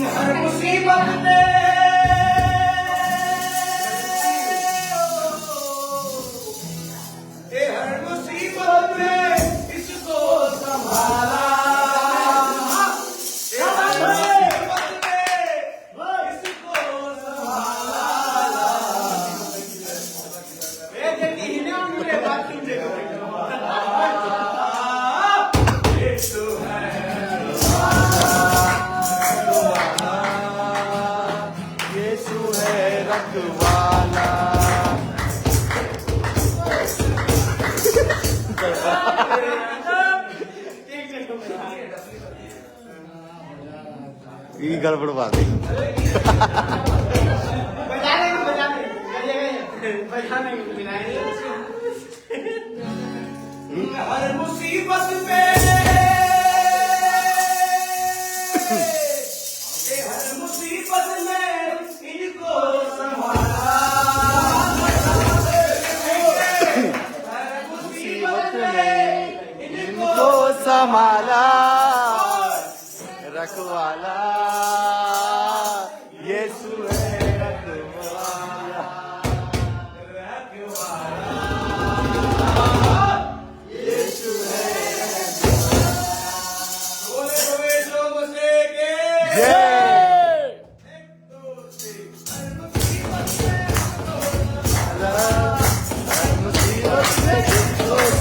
हर मुसीबत में हर मुसीबत में इसको संभाला, हर मुसीबत में इसको संभाला। यीशु है रखवाला। ये गड़बड़ बात है। हर मुसीबत में हर मुसीबत में इनको संभाला, हर मुसीबत में इनको संभाला, रखवाला यीशु है रखवाला, यीशु है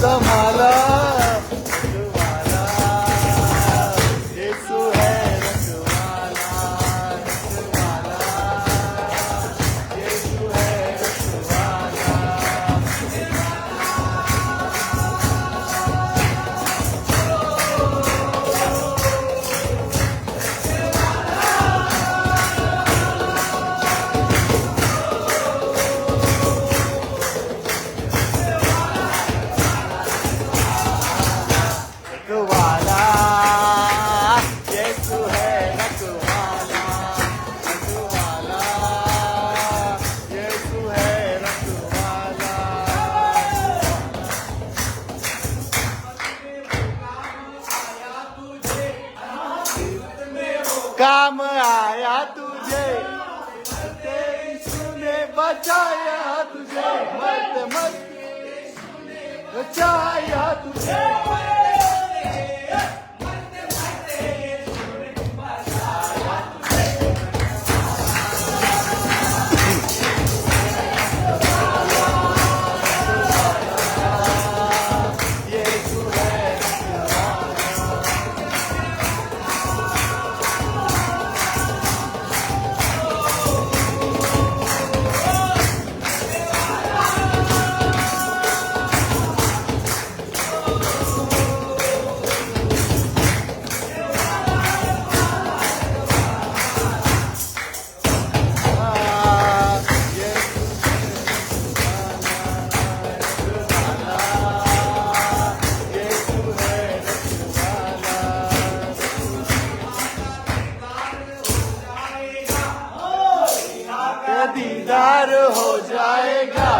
संभाला, यीशु है रखवाला, यीशु है रखवाला। रखवाला यीशु है रखवाला, रखवाला यीशु है रखवाला। काम आया तुझे, यीशु ने बचाया तुझे, मत मत बचाया तुझे। दीदार हो जाएगा,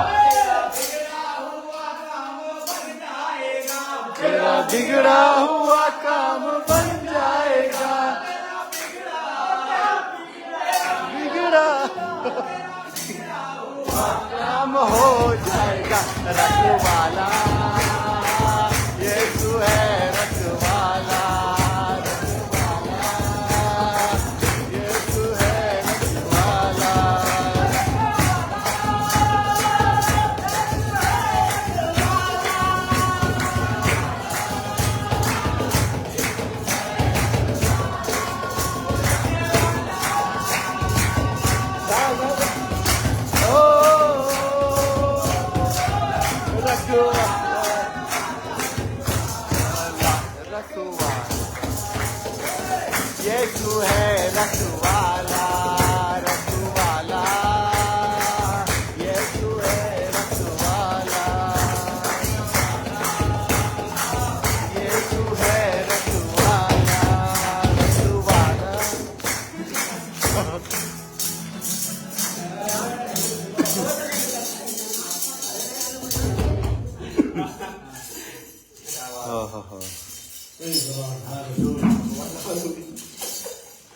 तेरा बिगड़ा हुआ काम बन जाएगा, बिगड़ा काम हो जाएगा। रखवाला यीशु है रखवाला, यीशु है रखवाला। यीशु है रखवाला, रखवाला यीशु है रखवाला, यीशु है रखवाला, रखवाला।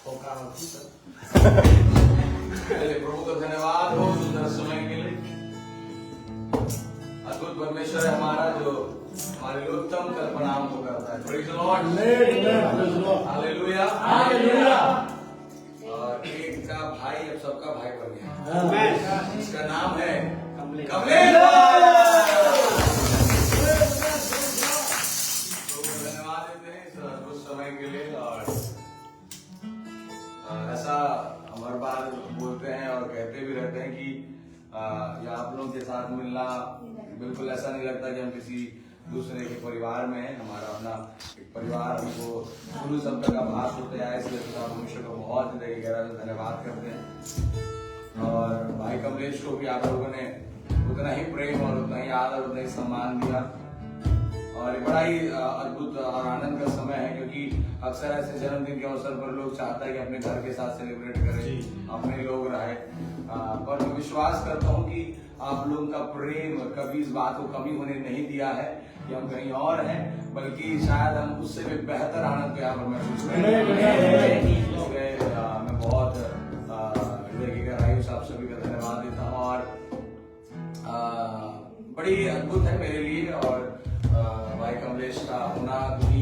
प्रभु का धन्यवाद हो सुंदर समय के लिए। अद्भुत परमेश्वर है हमारा जो हमारे लिए उत्तम कल्पना हमको करता है। Praise the Lord, hallelujah. और एक का भाई अब सबका भाई बन गया, इसका नाम है कमलेश। धन्यवाद देते हैं इस अद्भुत समय के लिए। और ऐसा हम हर बार बोलते हैं और कहते भी रहते हैं कि या आप लोगों के साथ मिलना बिल्कुल ऐसा नहीं लगता कि हम किसी दूसरे के परिवार में हैं। हमारा अपना एक परिवार हमको शुरू से अब तक आभास होते आए, इसलिए खुदा परमेश्वर को बहुत ही गहरा धन्यवाद करते हैं। और भाई कमलेश को भी आप लोगों ने उतना ही प्रेम और उतना ही आदर उतना ही सम्मान दिया। और ये बड़ा ही अद्भुत और आनंद का समय है, क्योंकि अक्सर ऐसे जन्मदिन के अवसर पर लोग चाहता है कि अपने घर के साथ सेलिब्रेट करें, अपने लोग रहे। पर मैं विश्वास करता हूँ कि आप लोगों का प्रेम कभी इस बात को कमी होने नहीं दिया है कि हम कहीं और हैं, बल्कि शायद हम उससे भी बेहतर आनंद को यहाँ पर महसूस करें। मैं बहुत हृदय की गहराइयों से आप सभी का धन्यवाद देता हूँ। और बड़ी अद्भुत है मेरे लिए और भाई कमलेश का होना, क्योंकि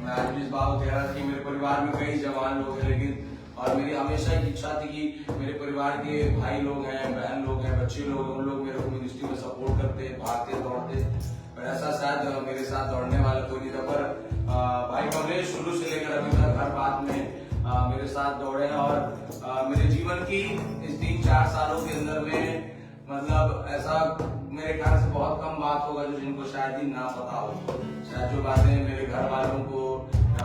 मैं आज भी इस बात को कह रहा था कि मेरे परिवार में कई जवान लोग हैं, लेकिन और मेरी हमेशा की इच्छा थी कि मेरे परिवार के भाई लोग हैं, बहन लोग हैं, बच्चे लोग हैं, उन लोग मेरे को मिनिस्ट्री में सपोर्ट करते, भागते दौड़ते। पर ऐसा शायद मेरे साथ दौड़ने वाला कोई नहीं था। पर भाई कमलेश शुरू से लेकर अभी तक हर बात में मेरे साथ दौड़े हैं। और मेरे जीवन की इस 3-4 सालों के अंदर में मतलब ऐसा मेरे ख्याल से बहुत कम बात होगा जो जिनको शायद ही ना पता हो। शायद जो बातें मेरे घर वालों को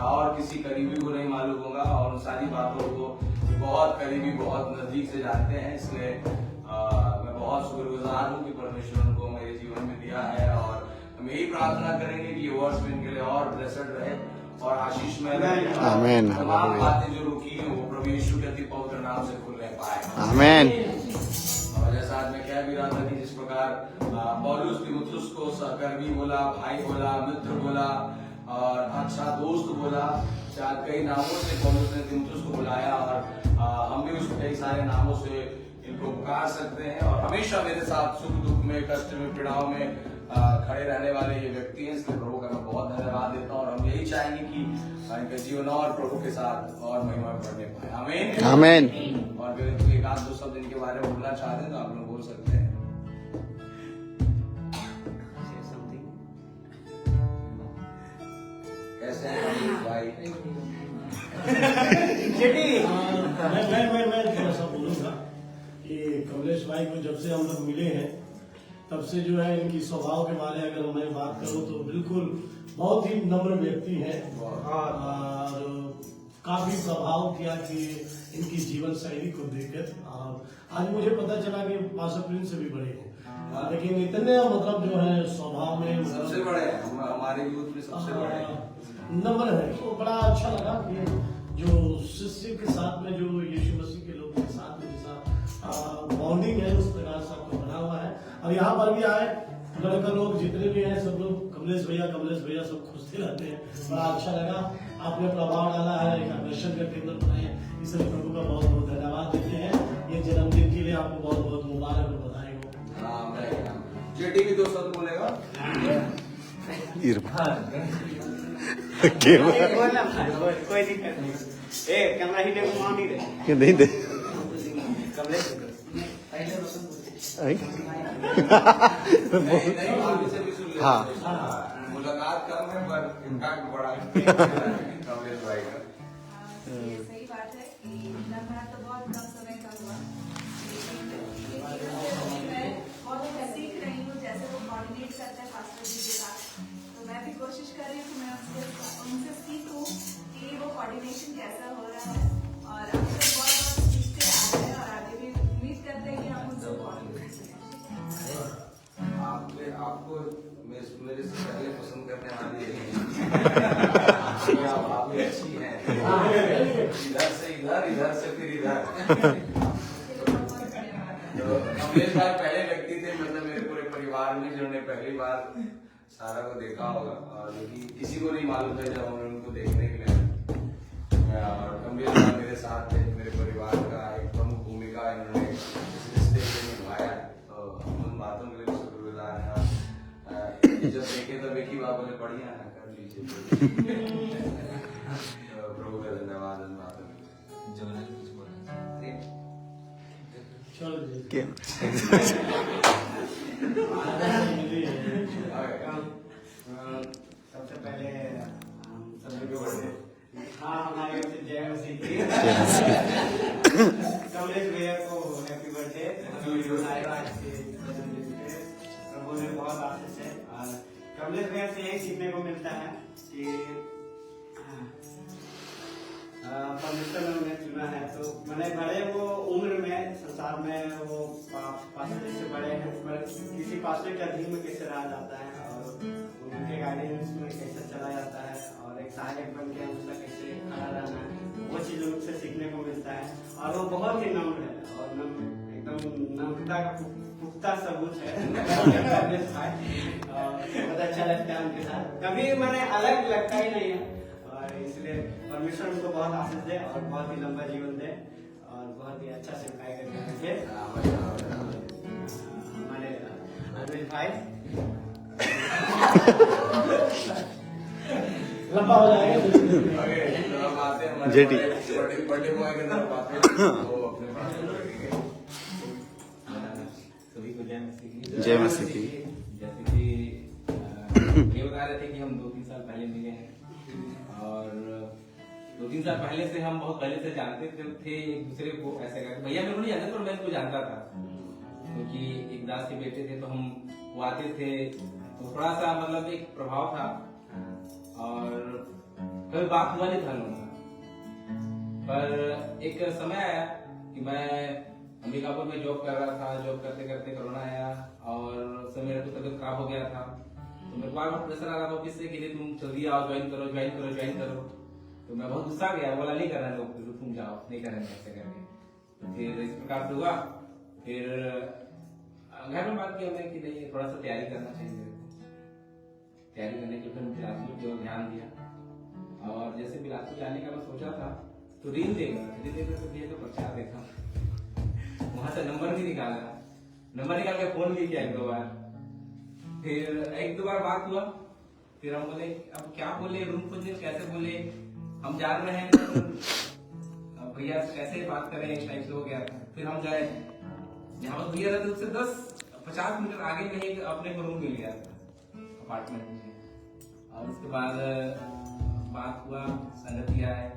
और किसी करीबी को नहीं मालूम होगा, और उन सारी बातों को बहुत करीबी बहुत नजदीक से जानते हैं। इसलिए मैं बहुत शुक्रगुजार हूँ कि परमेश्वर उनको मेरे जीवन में दिया है। और हम यही प्रार्थना करेंगे कि ये वर्ष में इनके लिए और ब्लेसड रहे और आशीष में रहे। आमीन। तमाम बातें जो रुकी है वो प्रभु यीशु के अति पवित्र नाम से खुलने पाए। आमीन। और जैसा आज मैं कह भी रहा था कि जिस प्रकार पौलुस तीमुथियुस को सहकर्मी बोला, भाई बोला, मित्र बोला और अच्छा दोस्त बोला, शायद कई नामों से पौलुस ने तीमुथियुस को बुलाया। और हम भी उसको कई सारे नामों से इनको पुकार सकते हैं। और हमेशा मेरे साथ सुख दुख में, कष्ट में, पीड़ाओं में खड़े रहने वाले ये व्यक्ति हैं। इसलिए प्रभु का मैं बहुत धन्यवाद देता हूँ। और हम यही चाहेंगे कि इनका जीवन और प्रभु के साथ और महिमा बढ़ने पाए। आमीन, आमीन। और फिर एक आध दो शब्द इनके बारे में बोलना चाहते हैं तो आप लोग बोल सकते हैं। कैसे हैं भाई? मैं थोड़ा सा बोलूंगा कि कमलेश भाई को जब से हम लोग मिले हैं तब से जो है इनकी स्वभाव के बारे में अगर मैं बात करूं तो बिल्कुल बहुत ही नम्र व्यक्ति है। और काफी प्रभाव किया कि इनकी जीवन शैली को देखकर। आज मुझे पता चला कि मास्टर प्रिंस से भी बड़े हैं, लेकिन इतने मतलब जो है स्वभाव में सबसे बड़े हैं हमारे यूथ में, सबसे बड़े नंबर है। तो बड़ा अच्छा लगा कि जो शिष्य के साथ में जो यीशु मसीह के लोगों के साथ में जैसा बॉन्डिंग है उस प्रकार से आपको बना हुआ है। और यहाँ पर भी आए लड़का लोग जितने भी हैं सब लोग कमलेश भैया सब खुशते रहते हैं। बड़ा अच्छा लगा, आपने प्रभाव डाला है, एक आकर्षण का केंद्र बनाए, इसलिए प्रभु का बहुत बहुत धन्यवाद देते हैं। ये जन्मदिन के लिए आपको बहुत बहुत मुबारक और बधाई हो। जेटी भी 2 शब्द बोलेगा। कोई दिक्कत नहीं। कैमरा ही देखो वहां नहीं रहे नहीं दे कमलेश हाँ। मुलाकात कम है पर इम्पैक्ट बड़ा है कमलेश भाई का। ये सही बात है कि लम्हा तो बहुत कम समय का हुआ, लेकिन मैं बहुत सीख रही हूँ जैसे वो कोऑर्डिनेट करता है पास्टर जी के साथ। तो मैं भी कोशिश कर रही हूँ कि मैं उनसे सीखूँ कि वो कोऑर्डिनेशन कैसा हो रहा है। और अब तक बहुत सीखते आ रहे हैं और आगे भी उम्मीद करते हैं कि हम उनसे कोऑर्डिनेट करें। आपको मेरे से पहले पसंद करने वाली है। आप भी अच्छी हैं, इधर से फिर इधर। तो कमलेश भाई पहले व्यक्ति थे मतलब मेरे पूरे परिवार में जिन्होंने पहली बार सारा को देखा होगा, और किसी को नहीं मालूम था जब हमने उनको देखने के लिए। और कमलेश भाई मेरे साथ मेरे परिवार का एक प्रमुख भूमिका इन्होंने इस रिश्ते में निभाया, तो हम उन बातों के लिए शुक्रगुजार हैं। जब देखे तब एक ही बात बोले, बढ़िया है, कर लीजिए। प्रभु का धन्यवाद इन बातों के लिए। जमुना जी कुछ बोलना चलो जी। सबसे पहले हम सभी को हाँ हमारे ओर से जय मसीह की। कमलेश भैया को हैप्पी बर्थडे। प्रभु ने बहुत आशीष है और कमलेश भैया से यही सीखने को मिलता है कि परमेश्वर ने उन्हें चुना है, तो मैंने बड़े वो उम्र में संसार में वो पास्टर से बड़े हैं, पर किसी पास्टर के अधीन में कैसे रहा जाता है और उनके गाइडेंस में कैसे चला जाता है और एक सहायक बन के हमेशा कैसे खड़ा रहना है, वो चीज उनसे सीखने को मिलता है। और वो बहुत ही नम्र है और एकदम नम्रता का पुख्ता सबूत है। बहुत अच्छा लगता है उनके साथ, कभी मैंने अलग लगता ही नहीं है, और इसलिए परमेश्वर उनको बहुत आशीष दे और बहुत ही लंबा जीवन दे और बहुत ही अच्छा सेवकाई करके हमारे अनिल भाई लंबा हो जाएगा। जेटी बर्थडे बॉय के तरफ आते हैं, वो अपने पास रखेंगे। सभी को जय मसीह की। जय मसीह की। जैसे कि ये बता रहे थे कि हम 2-3 साल पहले मिले हैं और 2-3 साल पहले से हम बहुत पहले से जानते थे एक दूसरे को। ऐसे करके भैया मेरे को नहीं जानते, पर मैं इनको जानता था क्योंकि एक दास के बेटे थे, तो हम वो आते थे, तो थोड़ा सा मतलब एक प्रभाव था और कभी बात हुआ नहीं था लोगों का। पर एक समय आया कि मैं अंबिकापुर में जॉब कर रहा था, जॉब करते करते कोरोना आया और उस समय मेरा तबीयत खराब हो गया था, तो मेरे बार बार प्रेशर आ रहा था ऑफिस से कि तुम जल्दी आओ, ज्वाइन करो ज्वाइन करो ज्वाइन करो। तो मैं बहुत गुस्सा गया, बोला नहीं करना लोग, तुम जाओ, नहीं करेंगे ऐसे करके। तो फिर इस प्रकार से हुआ। फिर घर में बात किया मैं कि नहीं थोड़ा सा तैयारी करना चाहिए मेरे को। तैयारी करने के लिए फिर बिलासपुर की ओर ध्यान दिया और जैसे बिलासपुर जाने का मैं सोचा था तो रील देखा तो भैया का प्रचार देखा, वहां से नंबर भी निकाला, नंबर निकाल के फोन भी किया 1-2 बार। फिर 1-2 बार बात हुआ, फिर हम बोले अब क्या बोले, रूम खोजने कैसे बोले, हम जा रहे हैं अब भैया कैसे बात करें, इस टाइप से हो गया। फिर हम गए जहाँ पर भैया रहते उससे 10-50 मीटर आगे में एक अपने को रूम मिल गया था अपार्टमेंट में। और उसके बाद बात हुआ, संगति आए,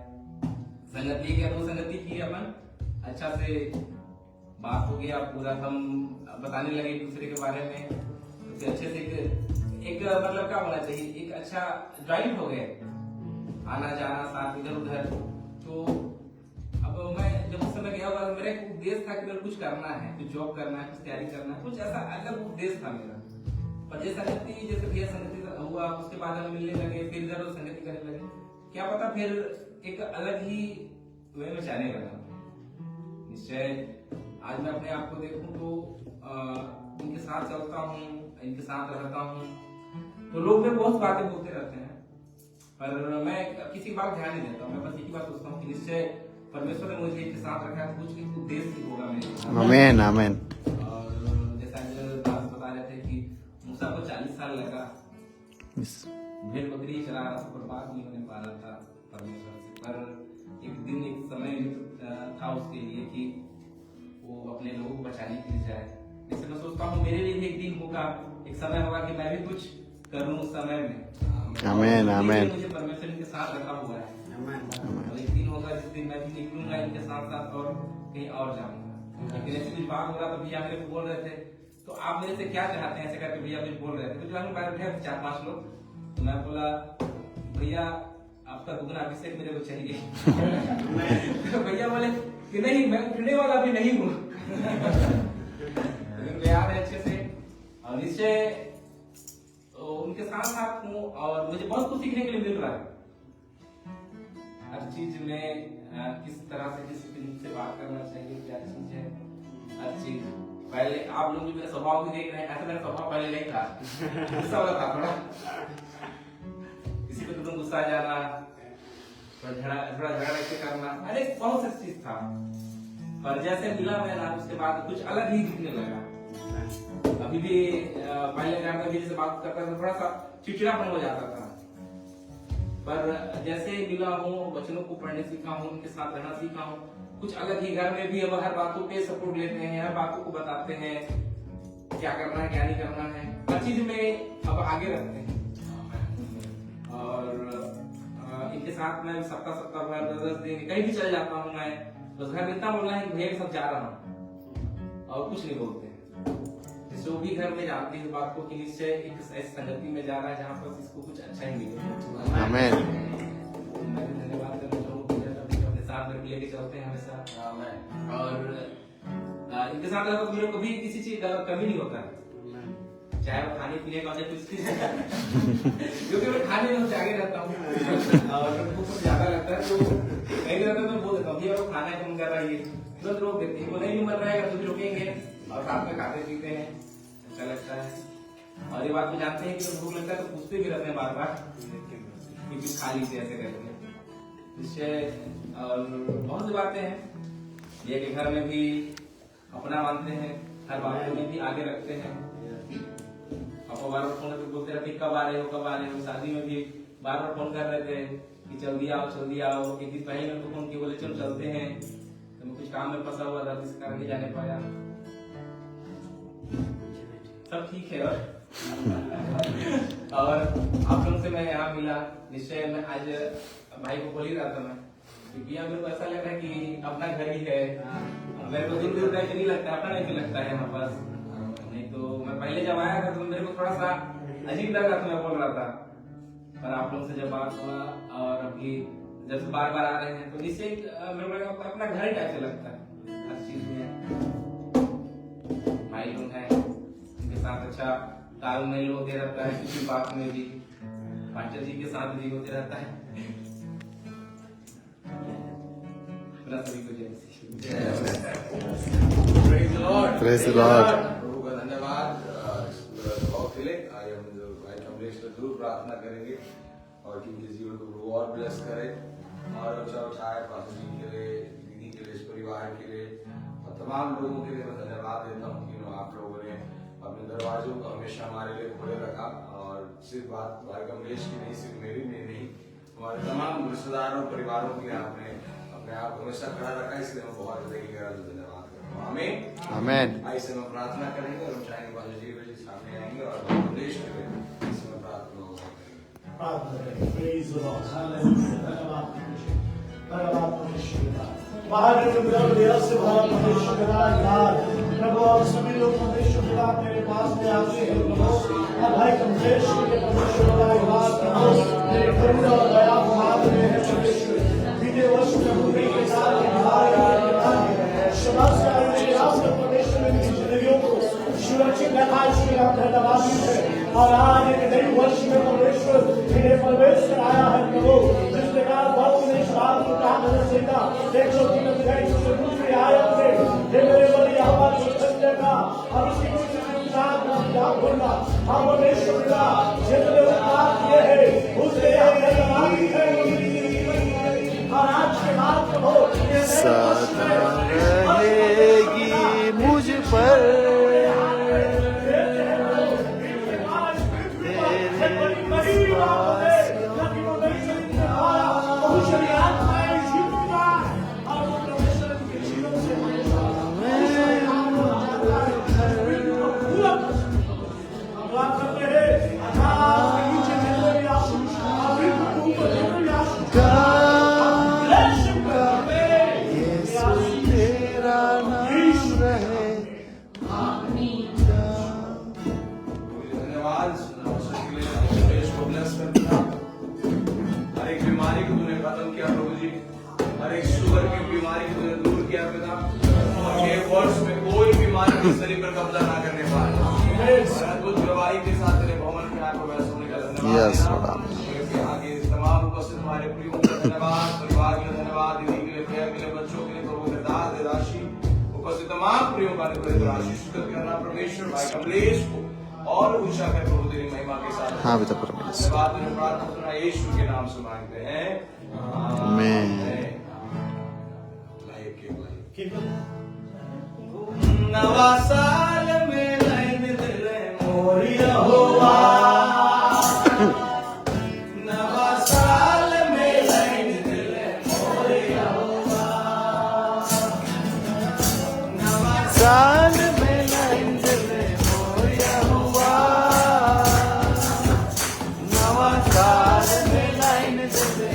संगति क्या तो संगति की अपन अच्छा से बात हो गया, पूरा हम बताने लगे एक दूसरे के बारे में, तो अच्छे से एक मतलब क्या होना चाहिए, एक अच्छा ज्वाइंट हो गए, आना जाना साथ इधर उधर। तो अब मैं जब उस समय गया हुआ मेरा एक उद्देश्य था कि मेरे कुछ करना है, कुछ जॉब करना है, कुछ तैयारी करना है, कुछ ऐसा अलग उद्देश्य था मेरा। पर जैसे संगति जैसे भैया संगति हुआ, उसके बाद हम मिलने लगे, फिर इधर संगति करने लगे, क्या पता फिर एक अलग ही वे में जाने लगा। निश्चय आज मैं अपने आप को देखूं तो इनके साथ चलता हूँ, इनके साथ रहता हूँ, तो लोग मेरे बहुत बातें बोलते रहते हैं, पर मैं किसी की बात ध्यान नहीं देता। मैं बस एक ही बात सोचता हूँ कि निश्चय परमेश्वर ने मुझे इनके साथ रखा है, कुछ एक उद्देश्य होगा मेरे। आमेन आमेन। और जैसा दास बता रहे थे कि मूसा को 40 साल लगा, भेड़ बकरी चला रहा था, पर बात नहीं होने पा रहा था परमेश्वर से। पर एक दिन एक समय था उसके लिए कि वो अपने लोगों को बचाने के लिए जाए। जैसे मैं सोचता हूँ मेरे लिए भी एक दिन होगा, एक समय होगा कि मैं भी कुछ करूँ उस समय में। आमेन आमेन। मुझे परमेश्वर इनके साथ रखा हुआ है और एक दिन होगा जिस दिन मैं भी निकलूंगा इनके साथ साथ और कहीं और जाऊंगा। लेकिन ऐसी कुछ बात हो रहा तो भैया मेरे को बोल रहे थे तो आप मेरे से क्या चाहते हैं, ऐसे करके भैया कुछ बोल रहे थे। तो जो हम बैठे 4-5 लोग, तो मैं बोला भैया आपका दुगना अभिषेक मेरे को चाहिए। तो भैया बोले कि नहीं मैं उठने वाला भी नहीं हूँ। लेकिन याद है अच्छे से और निश्चय उनके साथ साथ हूँ और मुझे बहुत कुछ सीखने के लिए मिल रहा है। हर चीज में किस तरह से किस से बात करना चाहिए, क्या चीज है, हर चीज। पहले आप लोग मेरा स्वभाव भी देख रहे हैं, ऐसा मेरा स्वभाव पहले नहीं था, गुस्सा वाला था थोड़ा, किसी को तुरंत गुस्सा आ जाना, थोड़ा झगड़ा ऐसे करना, अरे बहुत सा चीज था। पर जैसे मिला मैं ना, उसके बाद कुछ अलग ही दिखने लगा। अभी भी पहले मैं भी जैसे बात करता था, थोड़ा सा चिड़चिड़ापन हो जाता था। पर जैसे मिला हूँ, बच्चों को पढ़ने सीखा हूँ, उनके साथ रहना सीखा हूँ, कुछ अलग ही। घर में भी अब हर बातों पे सपोर्ट लेते हैं, हर बातों को बताते हैं क्या करना है क्या नहीं करना है, हर चीज में अब आगे रखते हैं। और इनके साथ मैं सप्ताह भर 10 दिन कहीं भी चल जाता हूँ मैं, बस घर में इतना बोलना है कि भैया के साथ जा रहा हूँ और कुछ नहीं बोलते। जो भी घर में जानती है इस बात को कि निश्चय एक ऐसी संगति में जा रहा है जहाँ पर इसको कुछ अच्छा ही मिले। आमीन। मैं भी धन्यवाद करना चाहूँगा कि अपने साथ में लेके चलते हैं हमेशा। और इनके साथ रहकर मेरे को भी किसी चीज का कमी नहीं होता है, चाहे वो खाने पीने का हो कुछ क्योंकि मैं खाने में आगे रहता हूँ और भूख ज्यादा लगता है तो नहीं रहता तो बोल देता हूँ भैया वो खाना है कम कर रहा है, तुरंत रोक देते हैं। वो नहीं भी मर रहेगा तो भी रोकेंगे और साथ में खाते पीते हैं, अच्छा लगता है। और ये बात को जानते हैं कि जब भूख लगता है तो पूछते भी रहते हैं बार बार कि कुछ खा लीजिए ऐसे करके। इससे बहुत सी बातें हैं ये कि घर में भी अपना मानते हैं, हर बात में भी आगे रखते हैं। आपको बार बार फोन करके बोलते रहते कब आ रहे हो। शादी में भी बार बार फोन कर रहे थे कि जल्दी आओ। एक दिन पहले मेरे को फोन किया, बोले चलो चलते हैं, तो मैं कुछ काम में फंसा हुआ था जिस कारण नहीं जाने पाया। सब ठीक है। और आप लोगों से मैं यहाँ मिला, निश्चय मैं आज भाई को बोल ही रहा था मैं क्योंकि मेरे को ऐसा लग रहा है कि अपना घर ही है। मेरे को दूर दूर नहीं लगता, अपना नहीं लगता है यहाँ पास। नहीं तो मैं पहले जब आया था तो मेरे को थोड़ा सा अजीब लग रहा था, मैं बोल रहा था। पर आप लोगों से जब बात हुआ और अभी जब बार बार आ रहे हैं तो निश्चय मेरे को लगा अपना घर ही टाइप से लगता है। हर चीज में भाई लोग हैं, उनके साथ अच्छा तालमेल होते रहता है, किसी बात में भी पास्टर जी के साथ भी होते रहता है। सभी को जय Praise the Lord. Praise the Lord. प्रभु का धन्यवाद। भाई कमलेश को जरूर प्रार्थना करेंगे और कि उनके जीवन को प्रभु और ब्लेस करे और अच्छा उठाए पास्टर जी के लिए, दीदी के लिए, इस परिवार के लिए और तमाम लोगों के लिए मैं धन्यवाद देता हूँ कि आप लोगों ने अपने दरवाजों को हमेशा हमारे लिए खोले रखा। और सिर्फ बात भाई कमलेश की नहीं, सिर्फ मेरी नहीं, हमारे तमाम रिश्तेदारों परिवारों के लिए आपने अपने आप हमेशा खड़ा रखा, इसलिए मैं बहुत ज्यादा धन्यवाद करता हूँ। आमीन आमीन। ऐसे में प्रार्थना करेंगे और हम चाहेंगे पास्टर जी के सामने आएंगे और कमलेश के लिए इसमें प्रार्थना होगा। Praise the Lord. Hallelujah. धन्यवाद परमेश्वर। बाहर मेरा से भरा परमेश्वर यार प्रभु और सभी लोग परमेश्वर मेरे पास में आते हैं प्रभु। और भाई कमलेश के परमेश्वर मेरे करुणा और दया मांग रहे हैं परमेश्वर। बीते वर्ष प्रभु के साथ परमेश्वर की जिंदगियों को सुरक्षित रखा, इसलिए आप धन्यवाद है। और आज एक नई वर्ष में परमेश्वर इन्हें प्रवेश कराया है प्रभु। जिस प्रकार बहुत ने साल को कहा नजर सीधा 103 अध्याय से दूसरे आयत में हे मेरे बलि हवा को सत्य का और उसी के साथ याद करना हम परमेश्वर का जितने उपकार किए हैं उसके हम धन्यवाद है। और आज के बाद प्रभु सदा रहेगी मुझ पर शरीर पर कब्जा ना करने पाए। अद्भुत गवाही के साथ तेरे भवन में आपको वैसे होने का धन्यवाद। आगे तमाम उपस्थित हमारे प्रियों का धन्यवाद, परिवार के लिए धन्यवाद, दीदी के लिए, प्रिया के लिए, बच्चों के लिए प्रभु के दास राशि उपस्थित तमाम प्रियों का आशीष करना परमेश्वर भाई कमलेश को और ऊंचा कर प्रभु तेरी महिमा के साथ। हाँ बेटा परमेश्वर। धन्यवाद प्रार्थना यीशु के नाम से मांगते हैं। केक नवा साल में लाइन दिले मोरिया हुआ नवा साल में लाइन दिले मोरिया हुआ नवा साल में लाइन दिले मोरिया हुआ नवा साल में लाइन दिले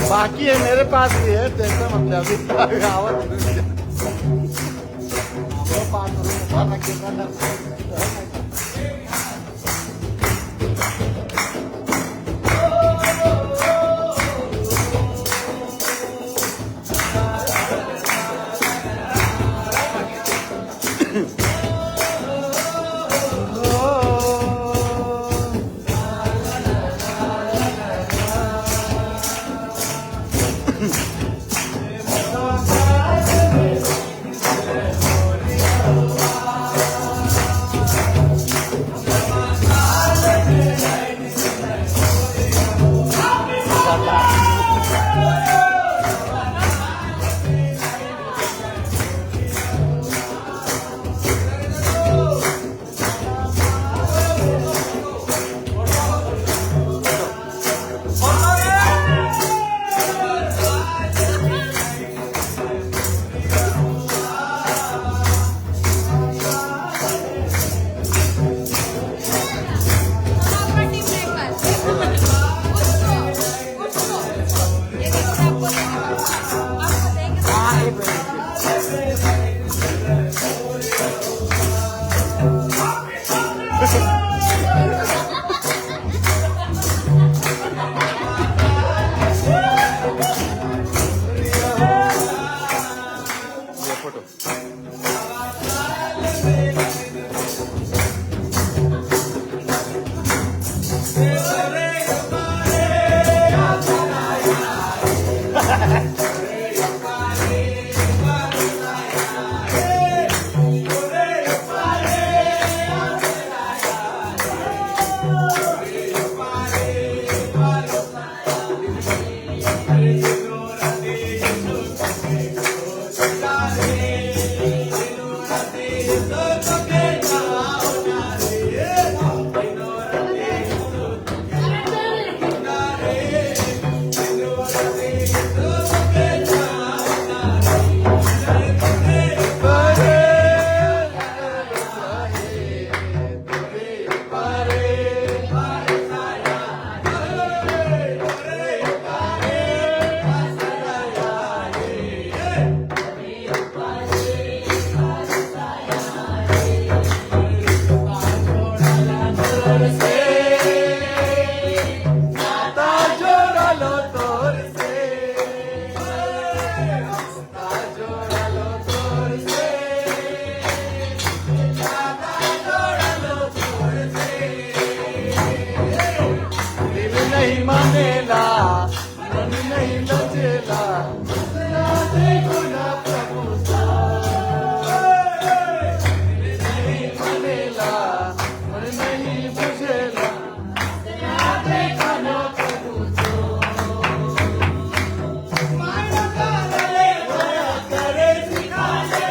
बाकी है मेरे पास भी है देखो मतलब अभी आवाज नहीं मानेला मन नहीं लचेला ना देखो ना प्रभु सा नहीं मानेला मन नहीं बुझेला ना देखो ना प्रभु माया करे सिखाले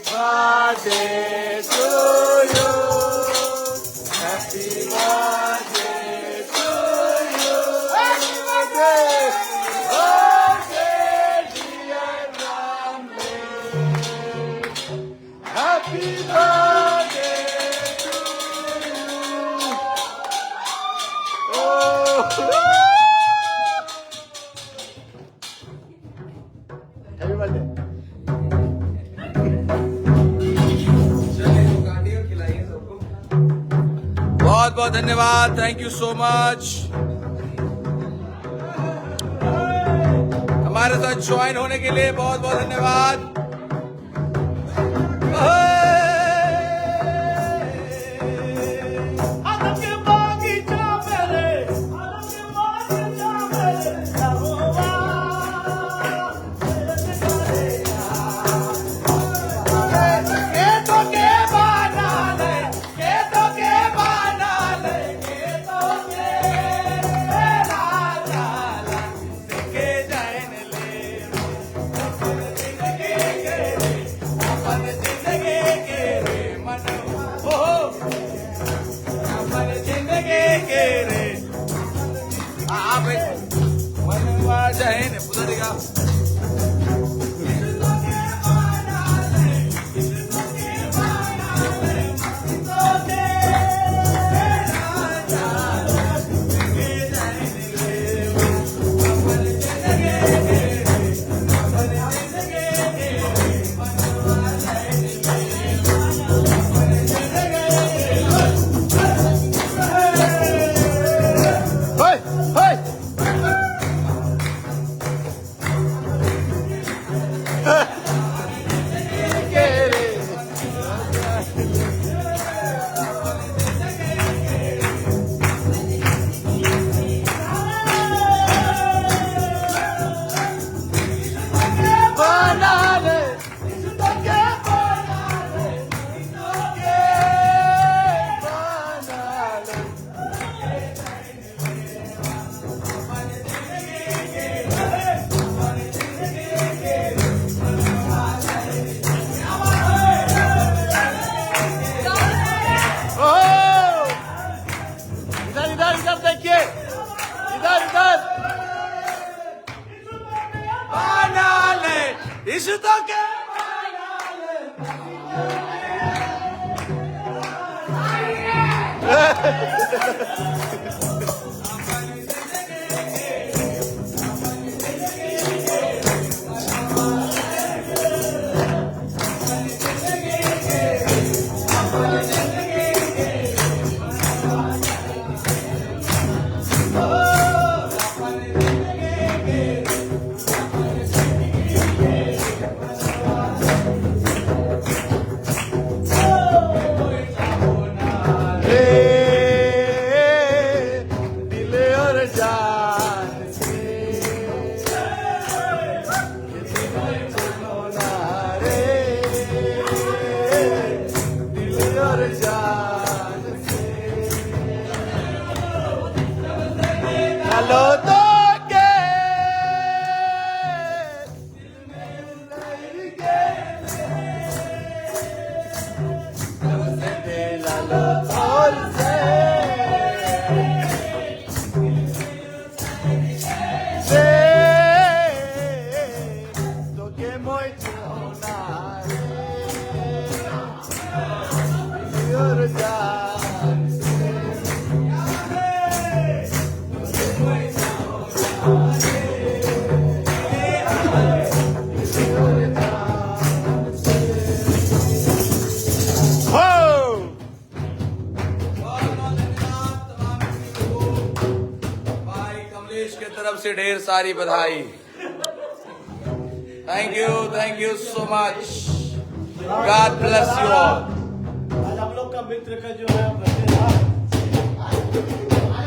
birthday to you. Happy birthday to you. Happy birthday, dear Ramdev. Happy birthday to you. Oh. Happy birthday. बहुत बहुत धन्यवाद, थैंक यू सो मच। हमारे साथ ज्वाइन होने के लिए बहुत बहुत धन्यवाद। मनवा जाए ने पूरा दिखा रिश्तों के और से তোকে মই চিনা রে জান भाई कमलेश के तरफ से ढेर सारी बधाई। Thank you so much. God bless you all. आज हम लोग का मित्र का जो है बर्थडे था।